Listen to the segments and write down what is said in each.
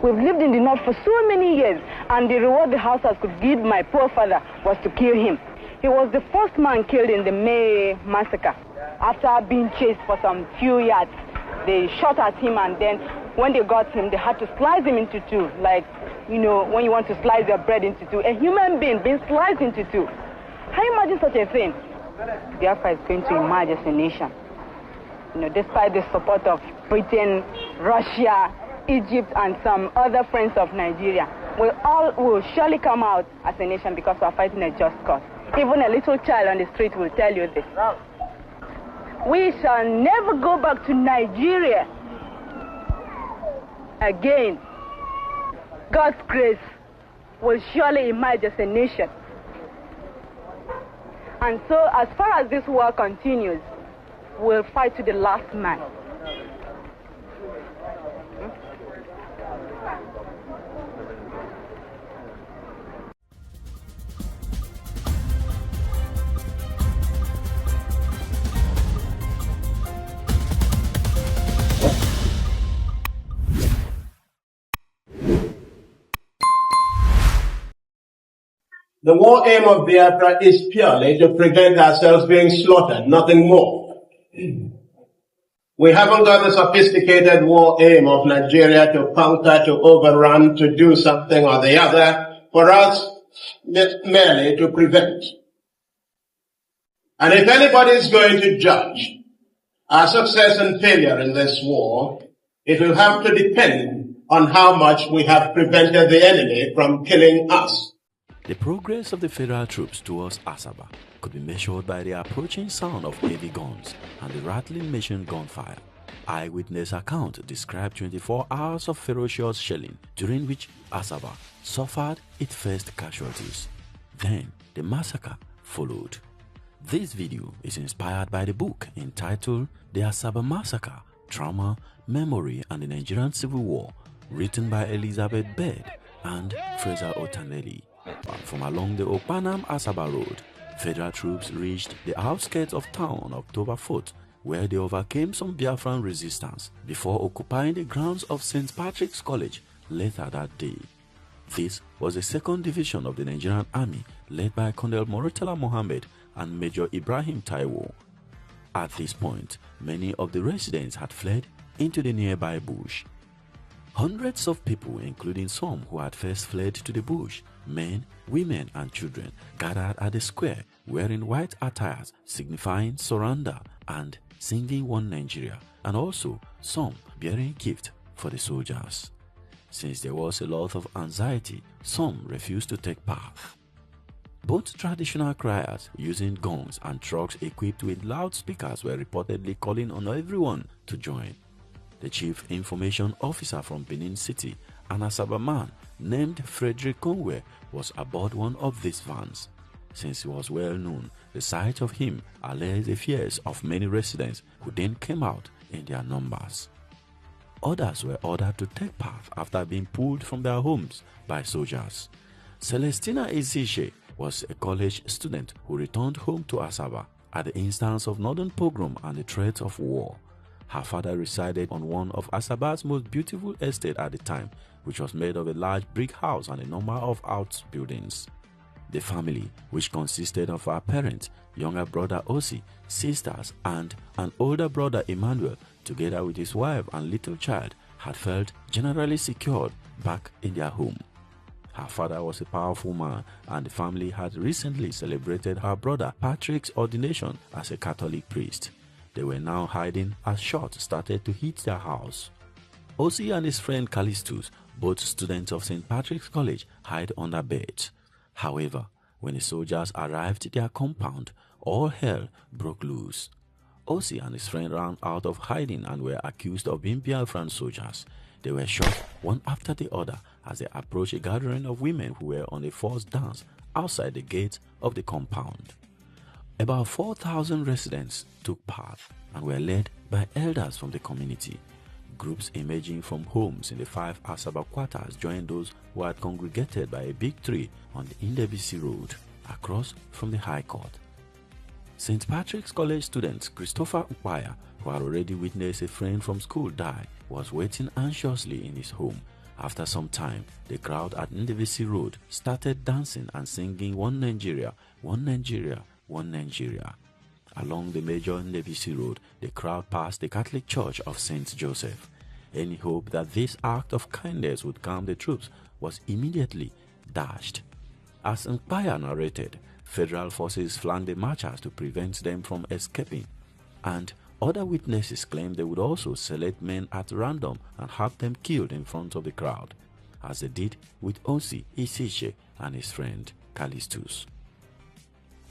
We've lived in the north for so many years, and the reward the Hausas could give my poor father was to kill him. He was the first man killed in the May massacre. After being chased for some few yards, they shot at him, and then when they got him, they had to slice him into two, like, you know, when you want to slice your bread into two. A human being being sliced into two. Can you imagine such a thing? Biafra is going to emerge as a nation. You know, despite the support of Britain, Russia, Egypt, and some other friends of Nigeria, we all will surely come out as a nation because we are fighting a just cause. Even a little child on the street will tell you this. We shall never go back to Nigeria again. God's grace will surely emerge as a nation. And so, as far as this war continues, we'll fight to the last man. The war aim of Biafra is purely to prevent ourselves being slaughtered, nothing more. We haven't got the sophisticated war aim of Nigeria to conquer, to overrun, to do something or the other. For us, it's merely to prevent. And if anybody is going to judge our success and failure in this war, it will have to depend on how much we have prevented the enemy from killing us. The progress of the federal troops towards Asaba could be measured by the approaching sound of heavy guns and the rattling machine gunfire. Eyewitness account described 24 hours of ferocious shelling during which Asaba suffered its first casualties. Then the massacre followed. This video is inspired by the book entitled The Asaba Massacre, Trauma, Memory and the Nigerian Civil War, written by Elizabeth Bird and Fraser Otanelli. From along the Okpanam-Asaba Road, federal troops reached the outskirts of town on October 4th, where they overcame some Biafran resistance before occupying the grounds of St. Patrick's College later that day. This was the 2nd Division of the Nigerian Army, led by Colonel Mortala Mohammed and Major Ibrahim Taiwo. At this point, many of the residents had fled into the nearby bush. Hundreds of people, including some who had first fled to the bush, men, women and children, gathered at the square wearing white attires signifying surrender and singing One Nigeria, and also some bearing gifts for the soldiers. Since there was a lot of anxiety, some refused to take part. Both traditional criers using guns and trucks equipped with loudspeakers were reportedly calling on everyone to join. The chief information officer from Benin City, an Asaba man named Frederick Conway, was aboard one of these vans. Since he was well known, the sight of him allayed the fears of many residents who then came out in their numbers. Others were ordered to take part after being pulled from their homes by soldiers. Celestina Izishe was a college student who returned home to Asaba at the instance of northern pogrom and the threat of war. Her father resided on one of Asaba's most beautiful estates at the time, which was made of a large brick house and a number of outbuildings. The family, which consisted of her parents, younger brother Osi, sisters, and an older brother Emmanuel, together with his wife and little child, had felt generally secured back in their home. Her father was a powerful man, and the family had recently celebrated her brother Patrick's ordination as a Catholic priest. They were now hiding as shots started to hit their house. Osi and his friend Callistus, both students of St. Patrick's College, hid under beds. However, when the soldiers arrived at their compound, all hell broke loose. Osi and his friend ran out of hiding and were accused of being Biafran soldiers. They were shot one after the other as they approached a gathering of women who were on a forced dance outside the gate of the compound. About 4,000 residents took part and were led by elders from the community. Groups emerging from homes in the 5 Asaba quarters joined those who had congregated by a big tree on the Indebisi Road across from the High Court. St. Patrick's College student Christopher Upaya, who had already witnessed a friend from school die, was waiting anxiously in his home. After some time, the crowd at Ndebisi Road started dancing and singing "One Nigeria, One Nigeria, One Nigeria." Along the major Ndebisi Road, the crowd passed the Catholic Church of St. Joseph. Any hope that this act of kindness would calm the troops was immediately dashed. As Upaya narrated, federal forces flanked the marchers to prevent them from escaping, and other witnesses claimed they would also select men at random and have them killed in front of the crowd, as they did with Osi Isiche and his friend Callistus.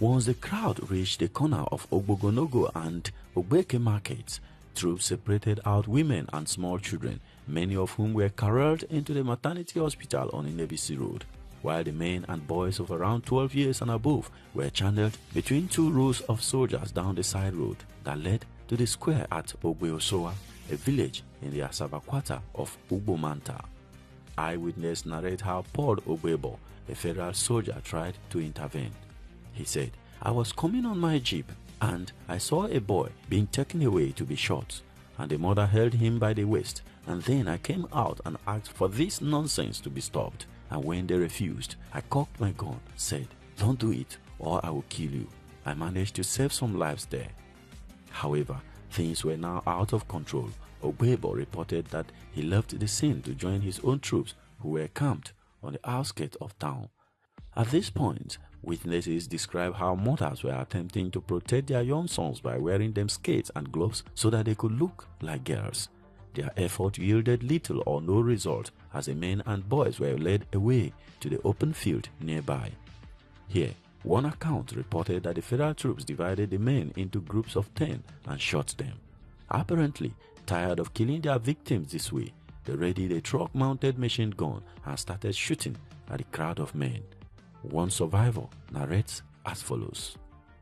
Once the crowd reached the corner of Ogbogonogo and Ogbeke markets, troops separated out women and small children, many of whom were carried into the maternity hospital on Ndebisi Road, while the men and boys of around 12 years and above were channeled between two rows of soldiers down the side road that led to the square at Ogbeosoa, a village in the Asaba quarter of Ugbomanta. Eyewitness narrate how Paul Ogbebo, a federal soldier, tried to intervene. He said, "I was coming on my jeep and I saw a boy being taken away to be shot, and the mother held him by the waist, and then I came out and asked for this nonsense to be stopped, and when they refused, I cocked my gun, said, 'Don't do it or I will kill you.' I managed to save some lives there." However, things were now out of control. Ogbebo reported that he left the scene to join his own troops who were camped on the outskirts of town. At this point, witnesses describe how mothers were attempting to protect their young sons by wearing them skates and gloves so that they could look like girls. Their effort yielded little or no result, as the men and boys were led away to the open field nearby. Here, one account reported that the federal troops divided the men into groups of 10 and shot them. Apparently, tired of killing their victims this way, they readied a truck-mounted machine gun and started shooting at the crowd of men. One survivor narrates as follows: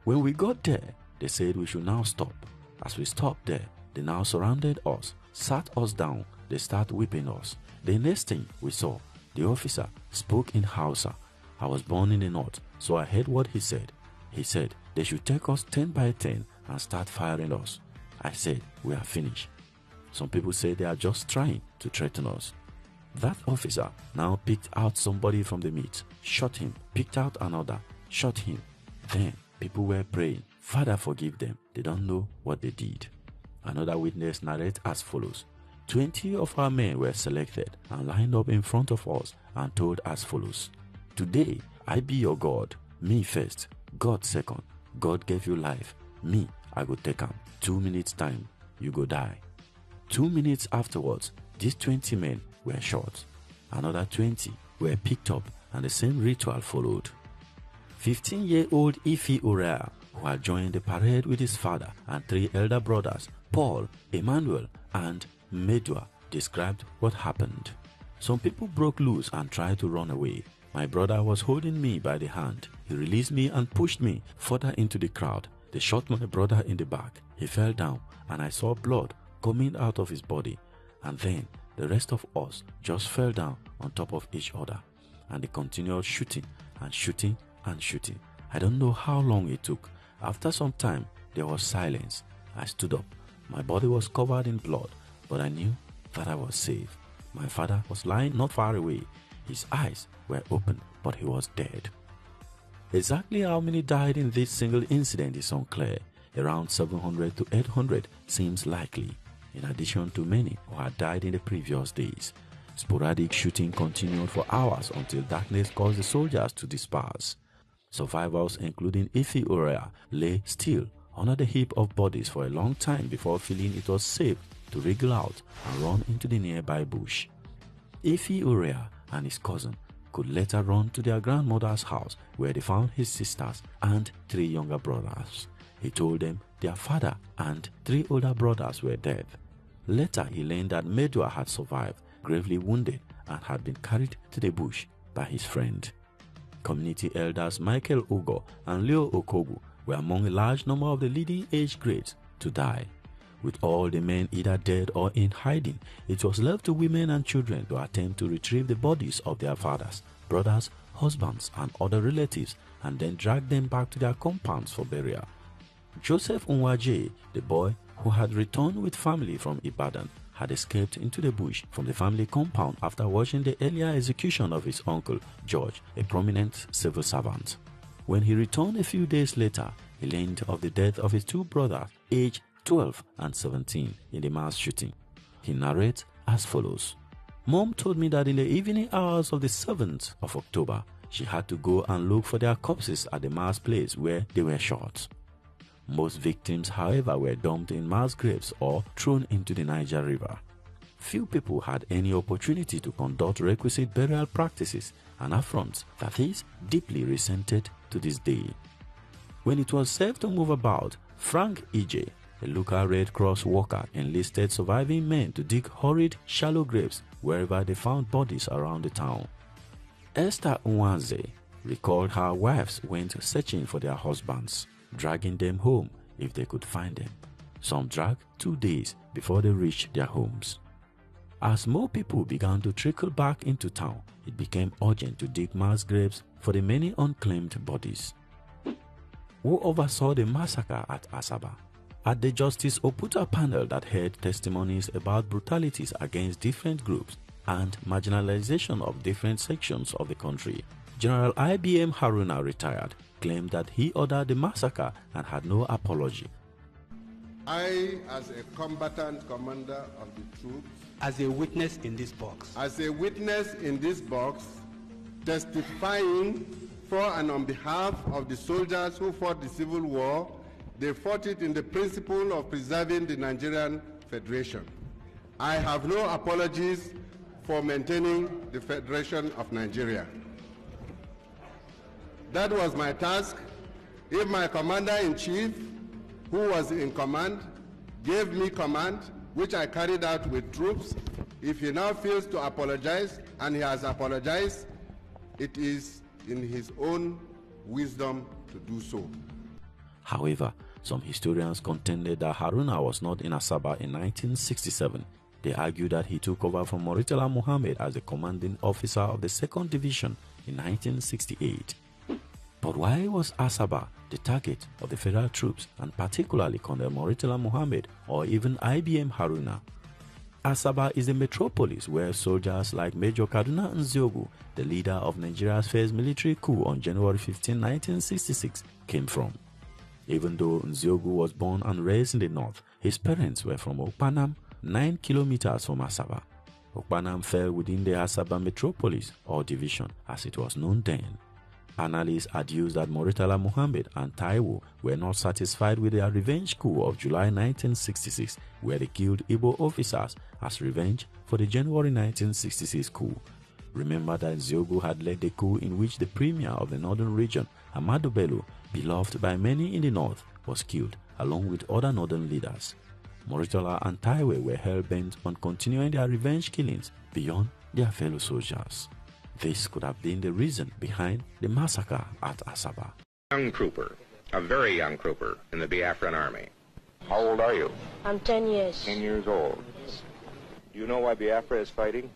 "When we got there, they said we should now stop. As we stopped there, they now surrounded us, sat us down, they start whipping us. The next thing we saw, the officer spoke in Hausa. I was born in the north, so I heard what he said. He said they should take us 10 by 10 and start firing us. I said we are finished. Some people say they are just trying to threaten us. That officer now picked out somebody from the meet, shot him, picked out another, shot him. Then people were praying, 'Father, forgive them, they don't know what they did.'" Another witness narrates as follows: 20 of our men were selected and lined up in front of us and told as follows: "Today I be your God, me first, God second. God gave you life, me I go take am. 2 minutes time, you go die." 2 minutes afterwards, these 20 men were shot. Another 20 were picked up and the same ritual followed. 15-year-old Ifi Urea, who had joined the parade with his father and 3 elder brothers, Paul, Emmanuel, and Medua, described what happened. "Some people broke loose and tried to run away. My brother was holding me by the hand. He released me and pushed me further into the crowd. They shot my brother in the back. He fell down and I saw blood coming out of his body. And then the rest of us just fell down on top of each other. And they continued shooting and shooting and shooting. I don't know how long it took. After some time, there was silence. I stood up. My body was covered in blood, but I knew that I was safe. My father was lying not far away. His eyes were open, but he was dead." Exactly how many died in this single incident is unclear. Around 700 to 800 seems likely, in addition to many who had died in the previous days. Sporadic shooting continued for hours until darkness caused the soldiers to disperse. Survivors, including Ifi Urea, lay still under the heap of bodies for a long time before feeling it was safe to wriggle out and run into the nearby bush. Ifi Urea and his cousin could later run to their grandmother's house, where they found his sisters and 3 younger brothers. He told them their father and 3 older brothers were dead. Later he learned that Medua had survived, gravely wounded, and had been carried to the bush by his friend. Community elders Michael Ugo and Leo Okogu were among a large number of the leading age grades to die. With all the men either dead or in hiding, it was left to women and children to attempt to retrieve the bodies of their fathers, brothers, husbands, and other relatives, and then drag them back to their compounds for burial. Joseph Nwaje, the boy who had returned with family from Ibadan, had escaped into the bush from the family compound after watching the earlier execution of his uncle, George, a prominent civil servant. When he returned a few days later, he learned of the death of his two brothers, aged 12 and 17, in the mass shooting. He narrates as follows. Mom told me that in the evening hours of the 7th of October, she had to go and look for their corpses at the mass place where they were shot. Most victims, however, were dumped in mass graves or thrown into the Niger River. Few people had any opportunity to conduct requisite burial practices, an affront that is deeply resented to this day. When it was safe to move about, Frank Ije, a local Red Cross worker, enlisted surviving men to dig horrid, shallow graves wherever they found bodies around the town. Esther Nwanze recalled how wives went searching for their husbands, dragging them home if they could find them. Some dragged 2 days before they reached their homes. As more people began to trickle back into town, it became urgent to dig mass graves for the many unclaimed bodies. Who oversaw the massacre at Asaba? At the Justice Oputa panel that heard testimonies about brutalities against different groups and marginalization of different sections of the country, General IBM Haruna, retired, claimed that he ordered the massacre and had no apology. I, as a combatant commander of the troops, as a witness in this box, testifying for and on behalf of the soldiers who fought the Civil War, they fought it in the principle of preserving the Nigerian Federation. I have no apologies for maintaining the Federation of Nigeria. That was my task. If my commander-in-chief, who was in command, gave me command, which I carried out with troops, if he now feels to apologize, and he has apologized, it is in his own wisdom to do so. However, some historians contended that Haruna was not in Asaba in 1967. They argued that he took over from Murtala Muhammad as the commanding officer of the 2nd Division in 1968. But why was Asaba the target of the federal troops, and particularly Colonel Murtala Muhammad or even IBM Haruna? Asaba is a metropolis where soldiers like Major Kaduna Nziogu, the leader of Nigeria's first military coup on January 15, 1966, came from. Even though Nziogu was born and raised in the north, his parents were from Okpanam, 9 kilometers from Asaba. Okpanam fell within the Asaba metropolis or division as it was known then. Analysts adduced that Murtala Muhammad and Taiwo were not satisfied with their revenge coup of July 1966, where they killed Igbo officers as revenge for the January 1966 coup. Remember that Nziogu had led the coup in which the premier of the northern region, Ahmadu Bello, beloved by many in the north, was killed along with other northern leaders. Murtala and Taiwo were hell-bent on continuing their revenge killings beyond their fellow soldiers. This could have been the reason behind the massacre at Asaba. Young trooper, a very young trooper in the Biafran army. How old are you? I'm 10 years. 10 years old. Yes. Do you know why Biafra is fighting?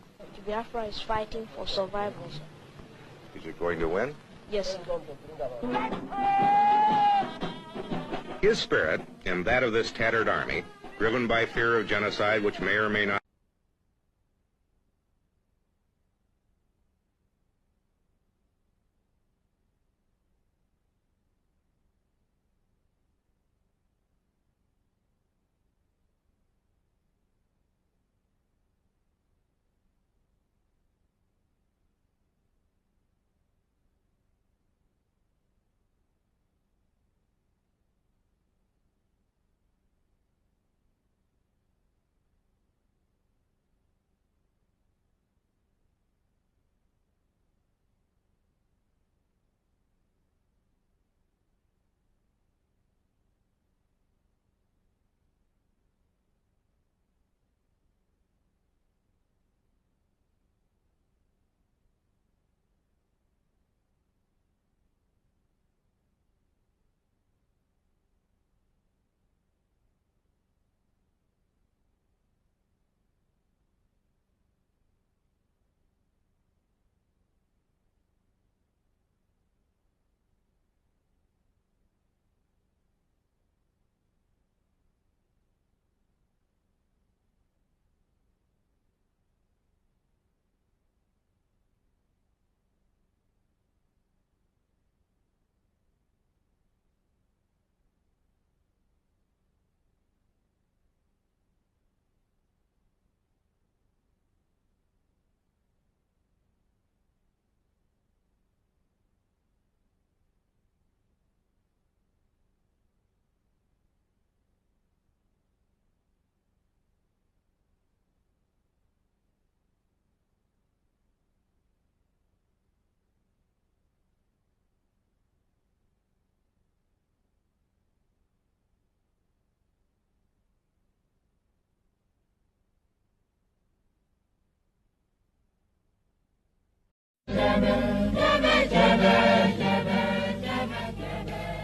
Biafra is fighting for survival. Is it going to win? Yes, sir. His spirit and that of this tattered army, driven by fear of genocide which may or may not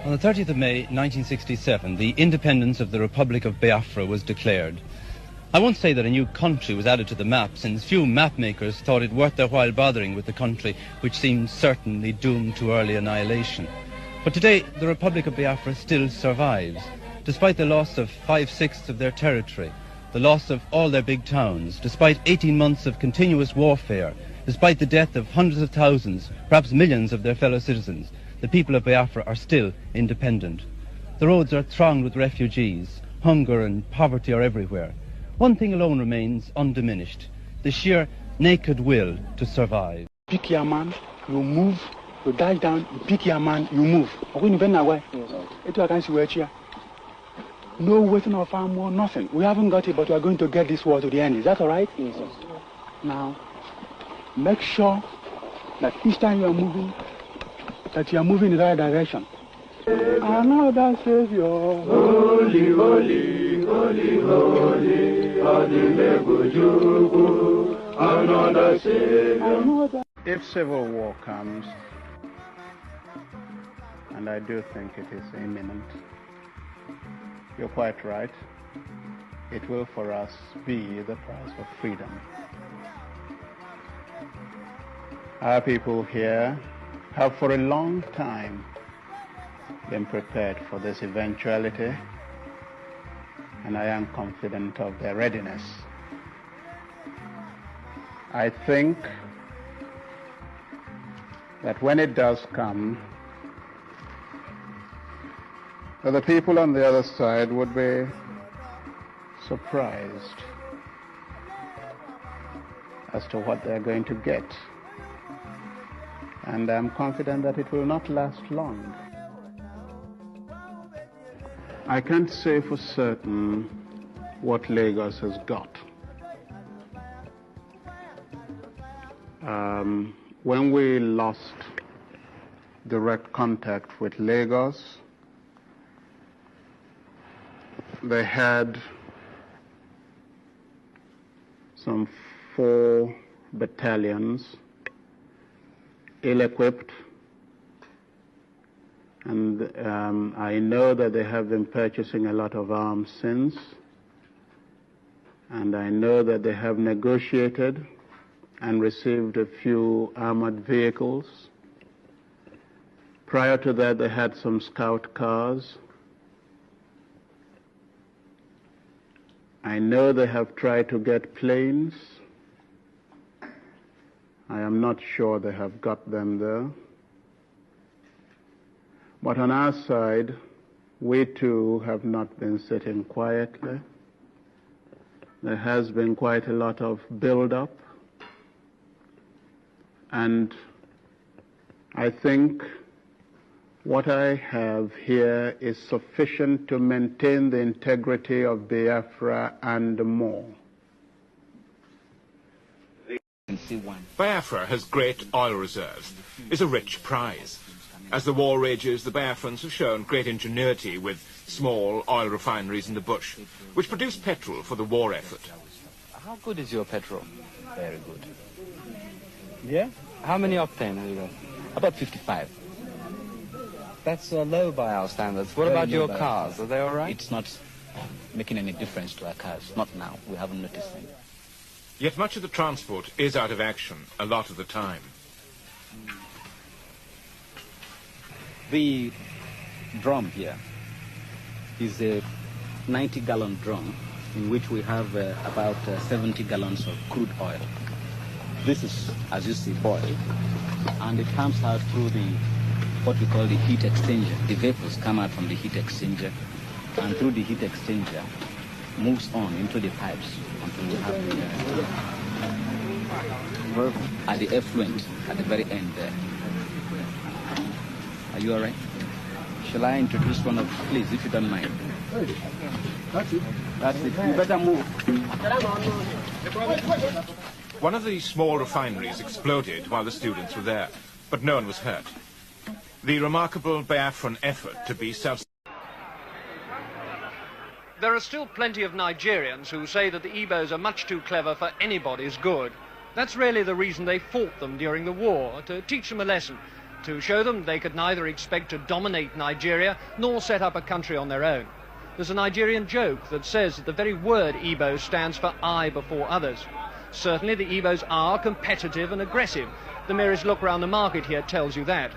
On the 30th of May 1967, the independence of the Republic of Biafra was declared. I won't say that a new country was added to the map, since few map makers thought it worth their while bothering with the country which seemed certainly doomed to early annihilation. But today, the Republic of Biafra still survives, despite the loss of 5/6 of their territory, the loss of all their big towns, despite 18 months of continuous warfare, despite the death of hundreds of thousands, perhaps millions of their fellow citizens. The people of Biafra are still independent. The roads are thronged with refugees. Hunger and poverty are everywhere. One thing alone remains undiminished: the sheer naked will to survive. Pick your man, you move, you dive down, you pick your man, you move. No waiting of farm war, nothing. We haven't got it, but we are going to get this war to the end. Is that all right? Yes, sir. Now, make sure that each time you are moving, that you are moving in the right direction. Another Savior. Holy, holy, holy, holy, Ojukwu. Another Savior. If civil war comes, and I do think it is imminent, you're quite right, it will for us be the price of freedom. Our people here have for a long time been prepared for this eventuality, and I am confident of their readiness. I think that when it does come, that the people on the other side would be surprised as to what they're going to get. And I'm confident that it will not last long. I can't say for certain what Lagos has got. When we lost direct contact with Lagos, they had some 4 battalions, ill-equipped, and I know that they have been purchasing a lot of arms since, and I know that they have negotiated and received a few armored vehicles. Prior to that, they had some scout cars. I know they have tried to get planes. I am not sure they have got them there. But on our side, we too have not been sitting quietly. There has been quite a lot of build-up. And I think what I have here is sufficient to maintain the integrity of Biafra and more. Biafra has great oil reserves, is a rich prize. As the war rages, the Biafrans have shown great ingenuity with small oil refineries in the bush, which produce petrol for the war effort. How good is your petrol? Very good. Yeah? How many octane have you got? About 55. That's low by our standards. What about your cars? Are they all right? It's not making any difference to our cars. Not now. We haven't noticed any. Yet much of the transport is out of action a lot of the time. The drum here is a 90-gallon drum in which we have about 70 gallons of crude oil. This is, as you see, boiled, and it comes out through what we call the heat exchanger. The vapors come out from the heat exchanger, and through the heat exchanger moves on into the pipes until we have at the effluent at the very end there. Are you all right? Shall I introduce one of, please, if you don't mind? That's it. That's it. You better move. One of the small refineries exploded while the students were there, but no one was hurt. The remarkable Biafran effort to be self... There are still plenty of Nigerians who say that the Igbos are much too clever for anybody's good. That's really the reason they fought them during the war, to teach them a lesson, to show them they could neither expect to dominate Nigeria nor set up a country on their own. There's a Nigerian joke that says that the very word Igbo stands for I before others. Certainly the Igbos are competitive and aggressive. The merest look round the market here tells you that.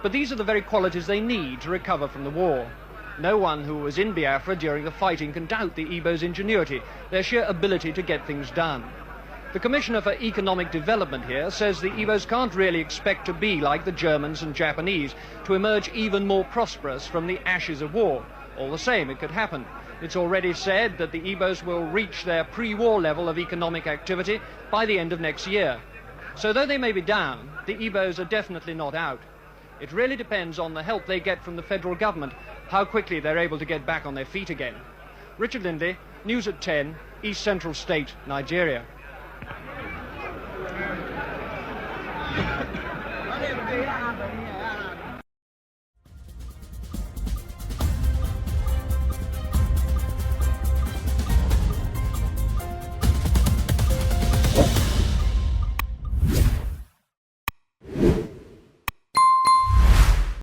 But these are the very qualities they need to recover from the war. No one who was in Biafra during the fighting can doubt the Igbos' ingenuity, their sheer ability to get things done. The Commissioner for Economic Development here says the Igbos can't really expect to be like the Germans and Japanese, to emerge even more prosperous from the ashes of war. All the same, it could happen. It's already said that the Igbos will reach their pre-war level of economic activity by the end of next year. So though they may be down, the Igbos are definitely not out. It really depends on the help they get from the federal government, how quickly they're able to get back on their feet again. Richard Lindley, News at 10, East Central State, Nigeria.